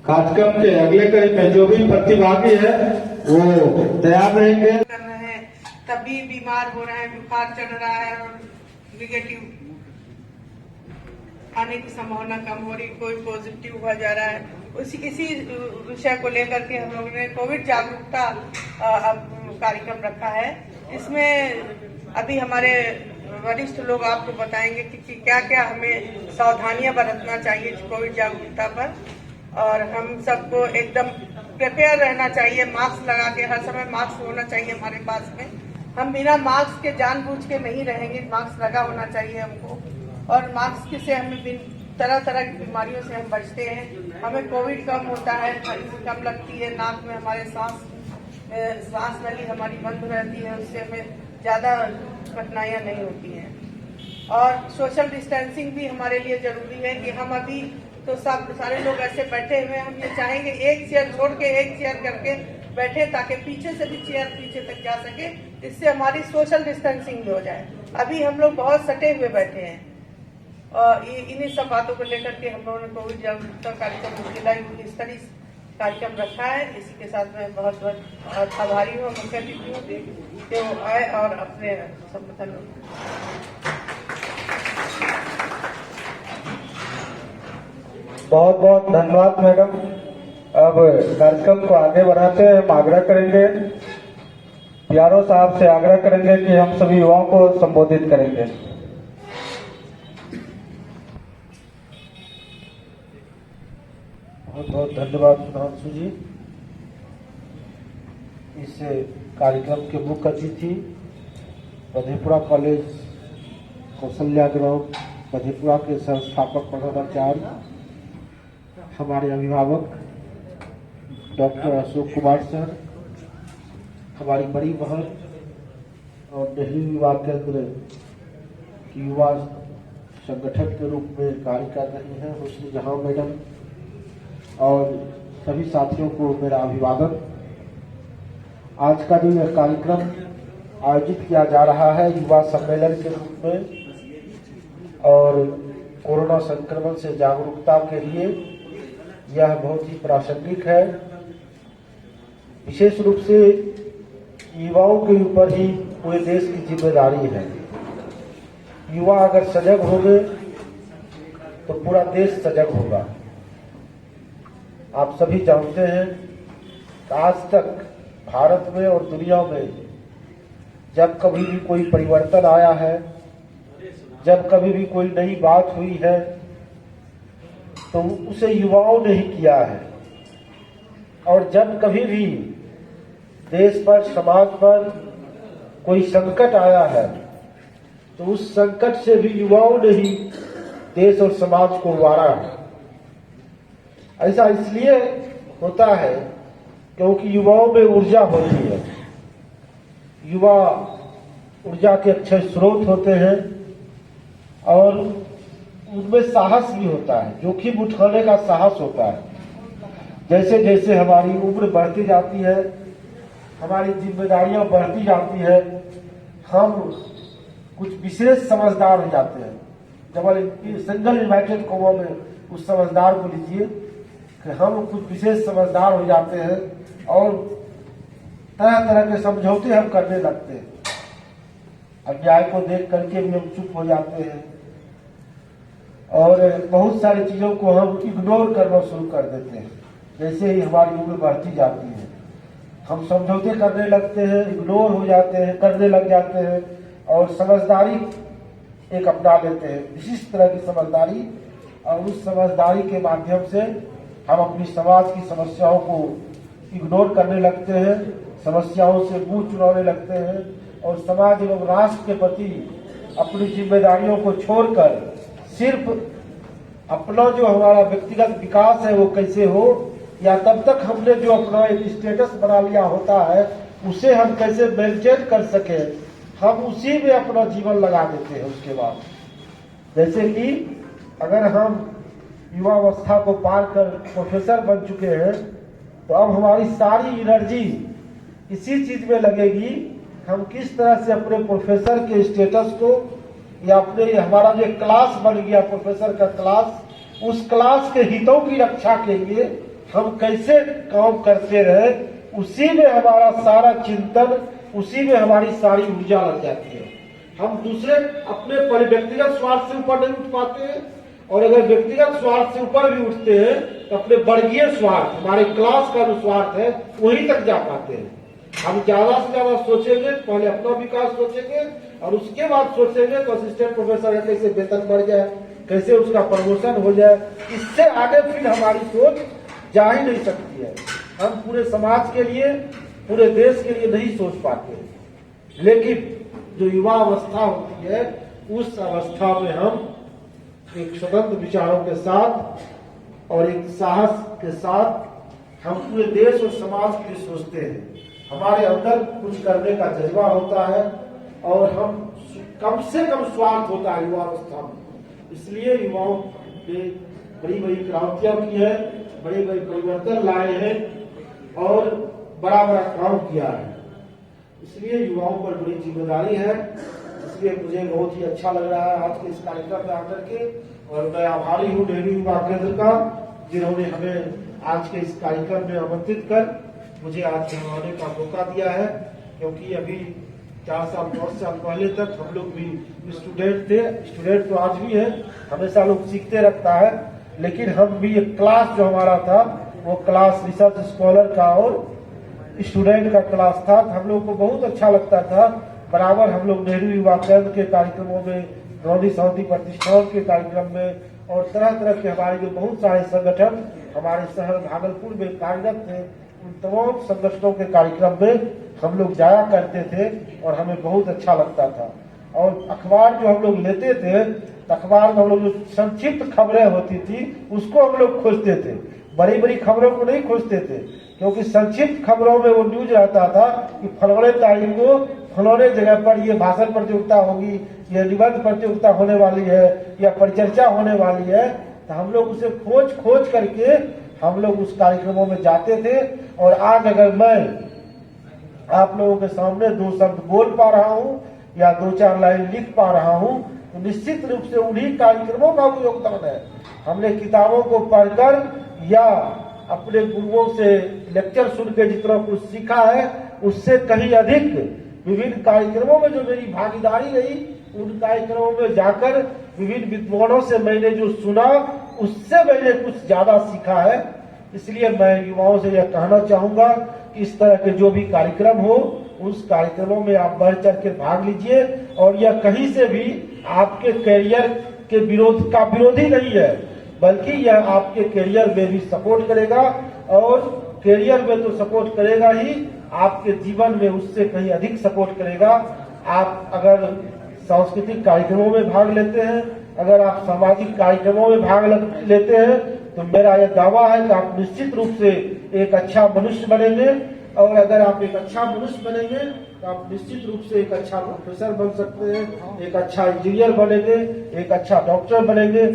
कार्यक्रम के अगले कड़ी में जो भी प्रतिभागी है वो तैयार रहेंगे। कर रहे हैं तभी बीमार हो रहे हैं, बुखार चढ़ रहा है और निगेटिव आने की संभावना कम हो रही, कोई पॉजिटिव हुआ जा रहा है। इसी विषय को लेकर के हम लोगों ने कोविड जागरूकता कार्यक्रम रखा है। इसमें अभी हमारे वरिष्ठ लोग आपको बताएंगे कि क्या क्या हमें सावधानियां बरतना चाहिए कोविड जागरूकता पर, और हम सबको एकदम प्रिपेयर रहना चाहिए, मास्क लगा के हर समय मास्क होना चाहिए हमारे पास में। हम बिना मास्क के जानबूझ के नहीं रहेंगे, मास्क लगा होना चाहिए हमको, और मास्क से हमें तरह तरह की बीमारियों से हम बचते हैं। हमें कोविड कम होता है, खांसी कम लगती है, नाक में हमारे सांस नली हमारी बंद रहती है, उससे हमें ज्यादा कठिनाइयां नहीं होती हैं। और सोशल डिस्टेंसिंग भी हमारे लिए जरूरी है कि हम अभी तो सारे लोग ऐसे बैठे हुए, हम ये चाहेंगे एक चेयर छोड़ के एक चेयर करके बैठे ताकि पीछे से भी चेयर पीछे तक जा सके, इससे हमारी सोशल डिस्टेंसिंग भी हो जाए। अभी हम लोग बहुत सटे हुए बैठे हैं, और इन्हीं सब बातों को लेकर के हम लोगों ने कोविड जागरूकता कार्यक्रम जिला यूथ स्तरीय कार्यक्रम रखा है। इसी के साथ मैं बहुत बहुत आभारी हूँ मुख्य अतिथियों के वो आए और अपने संबोधन। बहुत बहुत धन्यवाद मैडम। अब कार्यक्रम को आगे बढ़ाते हैं हम आग्रह करेंगे, प्यारो साहब से आग्रह करेंगे कि हम सभी युवाओं को संबोधित करेंगे। बहुत बहुत धन्यवाद सुधांशु जी। इस कार्यक्रम के मुख्य अतिथि मधेपुरा कॉलेज कौशल्या ग्राउंड मधेपुरा के संस्थापक प्रधानाचार्य हमारे अभिभावक डॉक्टर अशोक कुमार सर, हमारी बड़ी बहन और नेहरू युवा केंद्र की युवा संगठन के रूप में कार्य कर रही हैं हुस्न जहां मैडम, और सभी साथियों को मेरा अभिवादन। आज का जो यह कार्यक्रम आयोजित किया जा रहा है युवा सम्मेलन के रूप में और कोरोना संक्रमण से जागरूकता के लिए, यह बहुत ही प्रासंगिक है। विशेष रूप से युवाओं के ऊपर ही पूरे देश की जिम्मेदारी है। युवा अगर सजग होंगे तो पूरा देश सजग होगा। आप सभी जानते हैं कि आज तक भारत में और दुनिया में जब कभी भी कोई परिवर्तन आया है, जब कभी भी कोई नई बात हुई है, तो उसे युवाओं ने ही किया है। और जब कभी भी देश पर, समाज पर कोई संकट आया है, तो उस संकट से भी युवाओं ने ही देश और समाज को उबारा है। ऐसा इसलिए होता है क्योंकि युवाओं में ऊर्जा होती है। युवा ऊर्जा के अच्छे स्रोत होते हैं और उनमें साहस भी होता है, जोखिम उठाने का साहस होता है। जैसे जैसे हमारी उम्र बढ़ती जाती है, हमारी जिम्मेदारियां बढ़ती जाती है, हम कुछ विशेष समझदार हो जाते हैं। जब सिंगल इन्वाइटेड कॉमा में उस समझदार को लीजिए कि हम कुछ विशेष समझदार हो जाते हैं और तरह तरह के समझौते हम करने लगते हैं। अन्याय को देख करके भी हम चुप हो जाते हैं और बहुत सारी चीजों को हम इग्नोर करना शुरू कर देते हैं। जैसे ही हमारी उम्र बढ़ती जाती है, हम समझौते करने लगते हैं, इग्नोर हो जाते हैं, करने लग जाते हैं और समझदारी एक अपना लेते हैं, विशिष्ट तरह की समझदारी। और उस समझदारी के माध्यम से हम अपनी समाज की समस्याओं को इग्नोर करने लगते हैं, समस्याओं से मुंह चुराने लगते हैं और समाज एवं राष्ट्र के प्रति अपनी जिम्मेदारियों को छोड़कर सिर्फ अपना जो हमारा व्यक्तिगत विकास है वो कैसे हो, या तब तक हमने जो अपना एक स्टेटस बना लिया होता है उसे हम कैसे मेंटेन कर सके, हम उसी में अपना जीवन लगा देते हैं। उसके बाद जैसे कि अगर हम युवावस्था को पार कर प्रोफेसर बन चुके हैं, तो अब हमारी सारी एनर्जी इसी चीज में लगेगी, हम किस तरह से अपने प्रोफेसर के स्टेटस को या अपने हमारा जो क्लास बन गया प्रोफेसर का क्लास, उस क्लास के हितों की रक्षा के लिए हम कैसे काम करते रहे, उसी में हमारा सारा चिंतन, उसी में हमारी सारी ऊर्जा लग जाती है। हम दूसरे अपने व्यक्तिगत स्वार्थ से ऊपर नहीं उठ पाते हैं, और अगर व्यक्तिगत स्वार्थ से ऊपर भी उठते हैं तो अपने वर्गीय स्वार्थ, हमारे क्लास का जो स्वार्थ है, वहीं तक जा पाते हैं। हम ज्यादा से ज्यादा सोचेंगे, पहले अपना विकास सोचेंगे और उसके बाद सोचेंगे तो असिस्टेंट प्रोफेसर का कैसे वेतन बढ़ जाए, कैसे उसका प्रमोशन हो जाए। इससे आगे फिर हमारी सोच जा ही नहीं सकती है। हम पूरे समाज के लिए, पूरे देश के लिए नहीं सोच पाते। लेकिन जो युवा अवस्था होती है, उस अवस्था में हम एक स्वतंत्र विचारों के साथ और एक साहस के साथ हम पूरे देश और समाज के लिए सोचते हैं। हमारे अंदर कुछ करने का जज्बा होता है और हम कम से कम स्वार्थ होता है युवा अवस्था में। इसलिए युवाओं ने बड़ी बड़ी क्रांतियां की है, बड़े बड़े परिवर्तन लाए हैं और बड़ा बड़ा काम किया है। इसलिए युवाओं पर बड़ी जिम्मेदारी है। इसलिए मुझे बहुत ही अच्छा लग रहा है आज के इस कार्यक्रम में आकर के, और मैं आभारी हूँ नेहरू युवा केंद्र का, जिन्होंने हमें आज के इस कार्यक्रम में आमंत्रित कर मुझे आज यहाँ आने का मौका दिया है। क्योंकि अभी 4 साल 5 साल पहले तक हम लोग भी स्टूडेंट थे, स्टूडेंट तो आज भी है, हमेशा लोग सीखते रखता है, लेकिन हम भी एक क्लास जो हमारा था वो क्लास रिसर्च स्कॉलर का और स्टूडेंट का क्लास था। हम लोग को बहुत अच्छा लगता था। बराबर हम लोग नेहरू युवा केंद्र के कार्यक्रमों में, गांधी शांति प्रतिष्ठान के कार्यक्रम में और तरह तरह के हमारे जो बहुत सारे संगठन हमारे शहर भागलपुर में कार्यरत थे, उन तमाम संगठनों के कार्यक्रम में हम लोग जाया करते थे और हमें बहुत अच्छा लगता था। और अखबार जो हम लोग लेते थे, अखबार में हम लोग जो संक्षिप्त खबरें होती थी उसको हम लोग खोजते थे, बड़ी बड़ी खबरों को नहीं खोजते थे, क्योंकि संक्षिप्त खबरों में वो न्यूज रहता था कि फलाने तारीख को फलाने जगह पर ये भाषण प्रतियोगिता होगी, ये निबंध प्रतियोगिता होने वाली है या परिचर्चा होने वाली है। तो हम लोग उसे खोज करके हम लोग उस कार्यक्रमों में जाते थे। और आज अगर मैं आप लोगों के सामने 2 शब्द बोल पा रहा हूँ या 2-4 लाइन लिख पा रहा हूँ, तो निश्चित रूप से उन्हीं कार्यक्रमों का योगदान है। हमने किताबों को पढ़कर या अपने गुरुओं से लेक्चर सुन के जितना कुछ सीखा है, उससे कहीं अधिक विभिन्न कार्यक्रमों में जो मेरी भागीदारी रही, उन कार्यक्रमों में जाकर विभिन्न विद्वानों से मैंने जो सुना, उससे मैंने कुछ ज्यादा सीखा है। इसलिए मैं युवाओं से यह कहना चाहूंगा कि इस तरह के जो भी कार्यक्रम हो, उस कार्यक्रमों में आप बढ़ चढ़ के भाग लीजिए। और यह कहीं से भी आपके करियर के विरोधी नहीं है, बल्कि यह आपके करियर में भी सपोर्ट करेगा। और करियर में तो सपोर्ट करेगा ही, आपके जीवन में उससे कहीं अधिक सपोर्ट करेगा। आप अगर सांस्कृतिक कार्यक्रमों में भाग लेते हैं, अगर आप सामाजिक कार्यक्रमों में भाग लेते हैं, तो मेरा यह दावा है कि आप निश्चित रूप से एक अच्छा मनुष्य बनेंगे। और अगर आप एक अच्छा मनुष्य बनेंगे तो आप निश्चित रूप से एक अच्छा प्रोफेसर बन सकते हैं, एक अच्छा इंजीनियर बनेंगे, एक अच्छा डॉक्टर बनेंगे।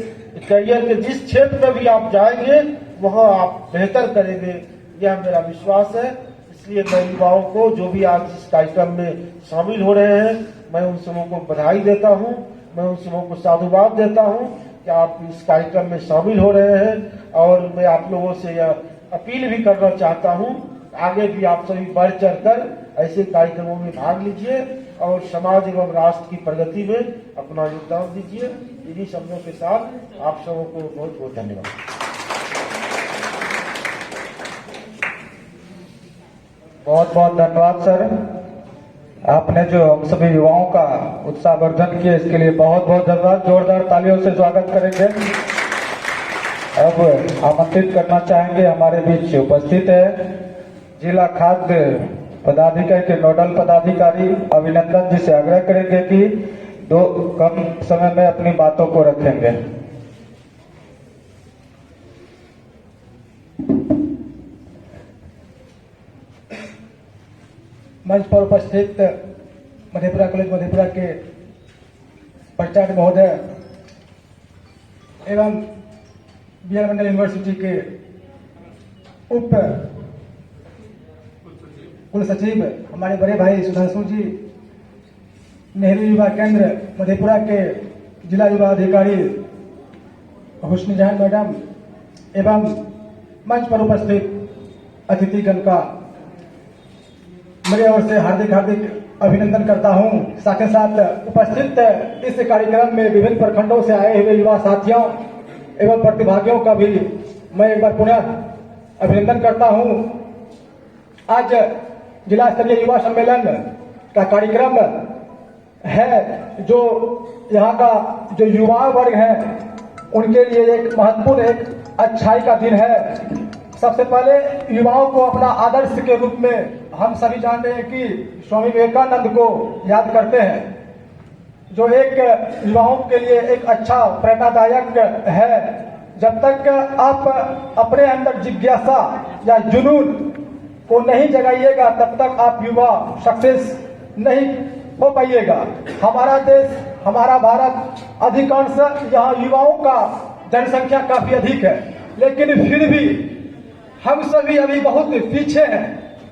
करियर के जिस क्षेत्र में भी आप जाएंगे वहाँ आप बेहतर करेंगे, यह मेरा विश्वास है। इसलिए मैं युवाओं को जो भी आज इस कार्यक्रम में शामिल हो रहे हैं, मैं उन सबों को बधाई देता हूं, मैं उन सबों को साधुवाद देता हूं कि आप इस कार्यक्रम में शामिल हो रहे हैं। और मैं आप लोगों से यह अपील भी करना चाहता हूं, आगे भी आप सभी बढ़ चढ़ कर ऐसे कार्यक्रमों में भाग लीजिए और समाज एवं राष्ट्र की प्रगति में अपना योगदान दीजिए। इन्हीं शब्दों के साथ आप सबों को बहुत बहुत धन्यवाद। बहुत बहुत धन्यवाद सर। आपने जो हम सभी युवाओं का उत्साहवर्धन किया, इसके लिए बहुत बहुत धन्यवाद। जोरदार तालियों से स्वागत करेंगे। अब आमंत्रित करना चाहेंगे, हमारे बीच उपस्थित है जिला खाद्य पदाधिकारी के नोडल पदाधिकारी अभिनंदन जी से आग्रह करेंगे कि कम समय में अपनी बातों को रखेंगे। मंच पर उपस्थित मधेपुरा कॉलेज मधेपुरा के प्राचार्य महोदय एवं बी.आर. मंडल यूनिवर्सिटी के उप कुल सचिव हमारे बड़े भाई सुधांशु जी, नेहरू युवा केंद्र मधेपुरा के जिला युवा अधिकारी हुस्न जहान मैडम एवं मंच पर उपस्थित अतिथिगण का मेरे ओर से हार्दिक हार्दिक अभिनंदन करता हूं। साथ ही साथ उपस्थित इस कार्यक्रम में विभिन्न प्रखंडों से आए हुए युवा साथियों एवं प्रतिभागियों का भी मैं एक बार पुनः अभिनंदन करता हूं। आज जिला स्तरीय युवा सम्मेलन का कार्यक्रम है, जो यहाँ का जो युवा वर्ग है उनके लिए एक महत्वपूर्ण, एक अच्छाई का दिन है। सबसे पहले युवाओं को अपना आदर्श के रूप में हम सभी जानते हैं कि स्वामी विवेकानंद को याद करते हैं, जो एक युवाओं के लिए एक अच्छा प्रेरणादायक है। जब तक आप अपने अंदर जिज्ञासा या जुनून को नहीं जगाइएगा तब तक आप युवा सक्सेस नहीं हो पाइएगा। हमारा देश, हमारा भारत, अधिकांश यहाँ युवाओं का जनसंख्या काफी अधिक है, लेकिन फिर भी हम सभी अभी बहुत पीछे हैं।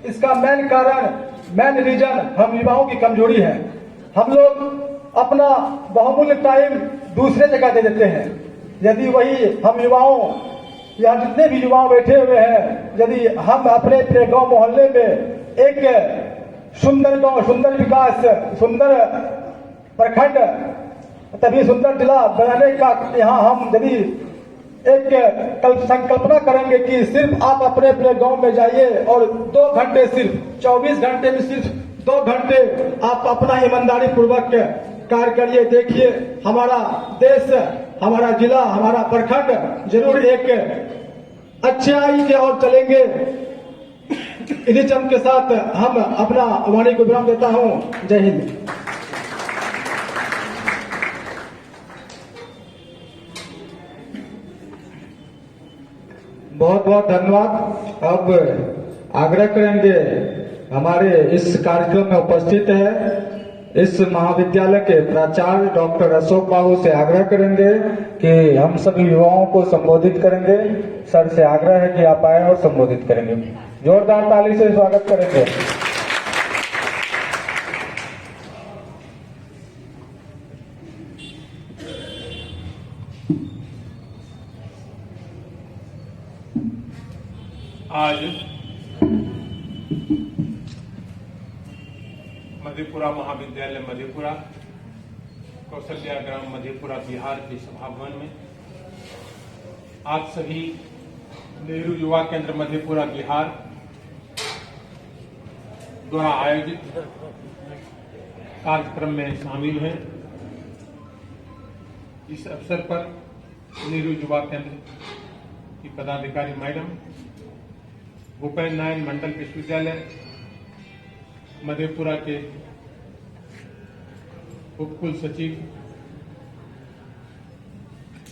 इसका मेन कारण, मेन रीजन हम युवाओं की कमजोरी है। हम लोग अपना बहुमूल्य टाइम दूसरे जगह दे देते हैं। यदि वही हम युवाओं, यहाँ जितने भी युवा बैठे हुए हैं, यदि हम अपने अपने गांव मोहल्ले में एक सुंदर गांव, सुंदर विकास, सुंदर प्रखंड, तभी सुंदर जिला बनाने का यहाँ हम यदि एक संकल्पना करेंगे कि सिर्फ आप अपने अपने गांव में जाइए और 2 घंटे, सिर्फ 24 घंटे में सिर्फ 2 घंटे आप अपना ईमानदारी पूर्वक कार्य करिए, देखिए हमारा देश, हमारा जिला, हमारा प्रखंड जरूर एक अच्छाई की ओर चलेंगे। इन्हीं चम के साथ हम अपना वाणी को विराम देता हूं। जय हिंद। बहुत बहुत धन्यवाद। अब आग्रह करेंगे हमारे इस कार्यक्रम में उपस्थित है इस महाविद्यालय के प्राचार्य डॉक्टर अशोक बाबू से आग्रह करेंगे कि हम सभी युवाओं को संबोधित करेंगे। सर से आग्रह है कि आप आए और संबोधित करेंगे। जोरदार ताली से स्वागत करेंगे। आज मधेपुरा महाविद्यालय मधेपुरा, कौशल्या ग्राम मधेपुरा बिहार के सभाभवन में आप सभी नेहरू युवा केंद्र मधेपुरा बिहार द्वारा आयोजित कार्यक्रम में शामिल हैं। इस अवसर पर नेहरू युवा केंद्र की पदाधिकारी मैडम, भूपेन्द्र नारायण मंडल विश्वविद्यालय मधेपुरा के उपकुल सचिव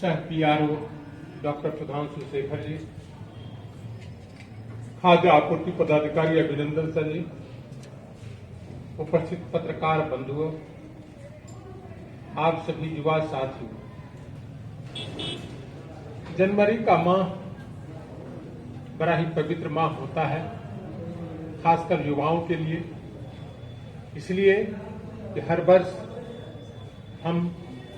सह PRO डॉक्टर सुधांशु शेखर जी, खाद्य आपूर्ति पदाधिकारी अभिनंदन सर जी, उपस्थित पत्रकार बंधुओं, आप सभी युवा साथियों, जनवरी का माह बड़ा ही पवित्र माह होता है, खासकर युवाओं के लिए। इसलिए कि हर वर्ष हम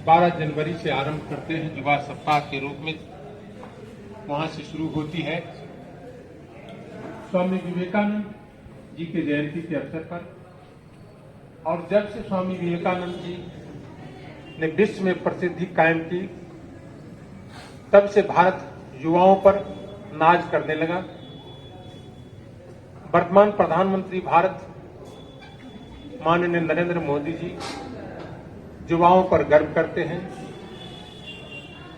12 जनवरी से आरंभ करते हैं युवा सप्ताह के रूप में, वहां से शुरू होती है स्वामी विवेकानंद जी के जयंती के अवसर पर। और जब से स्वामी विवेकानंद जी ने विश्व में प्रसिद्धि कायम की, तब से भारत युवाओं पर नाज करने लगा। वर्तमान प्रधानमंत्री भारत माननीय नरेंद्र मोदी जी युवाओं पर गर्व करते हैं,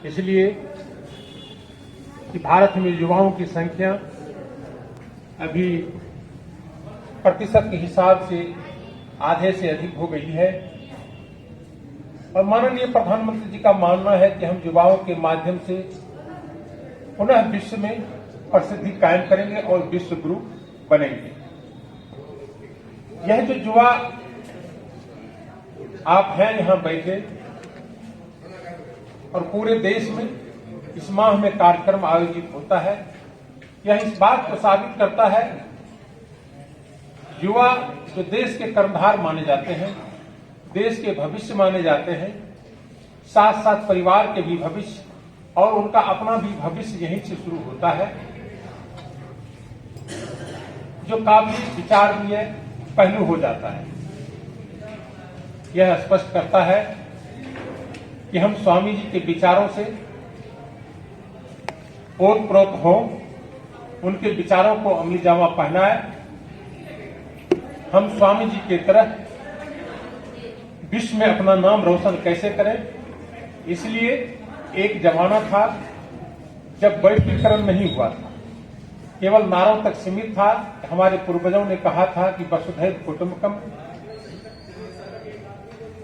इसलिए कि भारत में युवाओं की संख्या अभी प्रतिशत के हिसाब से आधे से अधिक हो गई है। और माननीय प्रधानमंत्री जी का मानना है कि हम युवाओं के माध्यम से पुनः विश्व में प्रसिद्धि कायम करेंगे और विश्व गुरु बनेंगे। यह जो युवा आप हैं यहां बैठे, और पूरे देश में इस माह में कार्यक्रम आयोजित होता है, यह इस बात को साबित करता है युवा जो देश के कर्णधार माने जाते हैं, देश के भविष्य माने जाते हैं, साथ साथ परिवार के भी भविष्य और उनका अपना भी भविष्य यहीं से शुरू होता है। जो काफी विचारणीय पहलू हो जाता है। यह स्पष्ट करता है कि हम स्वामी जी के विचारों से ओतप्रोत हों, उनके विचारों को अमली जामा पहनाए, हम स्वामी जी की तरह विश्व में अपना नाम रोशन कैसे करें। इसलिए एक जमाना था जब वैश्वीकरण नहीं हुआ था, केवल नारों तक सीमित था। हमारे पूर्वजों ने कहा था कि वसुधैव कुटुंबकम।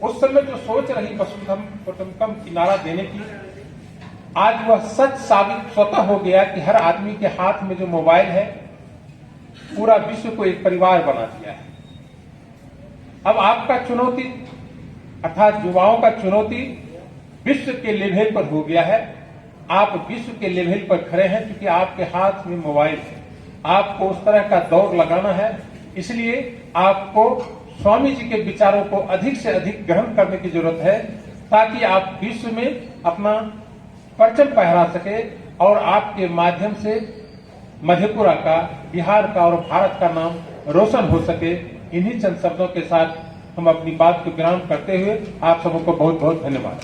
उस समय जो सोच रही वसुधैव कुटुंबकम की नारा देने की, आज वह सच साबित स्वतः हो गया कि हर आदमी के हाथ में जो मोबाइल है, पूरा विश्व को एक परिवार बना दिया है। अब आपका चुनौती अर्थात युवाओं का चुनौती विश्व के लेवल पर हो गया है। आप विश्व के लेवल पर खड़े हैं क्योंकि आपके हाथ में मोबाइल है। आपको उस तरह का दौड़ लगाना है। इसलिए आपको स्वामी जी के विचारों को अधिक से अधिक ग्रहण करने की जरूरत है, ताकि आप विश्व में अपना परचम फहरा सके और आपके माध्यम से मधेपुरा का, बिहार का और भारत का नाम रोशन हो सके। इन्हीं चंद शब्दों के साथ हम अपनी बात को विराम करते हुए आप सबको बहुत बहुत धन्यवाद।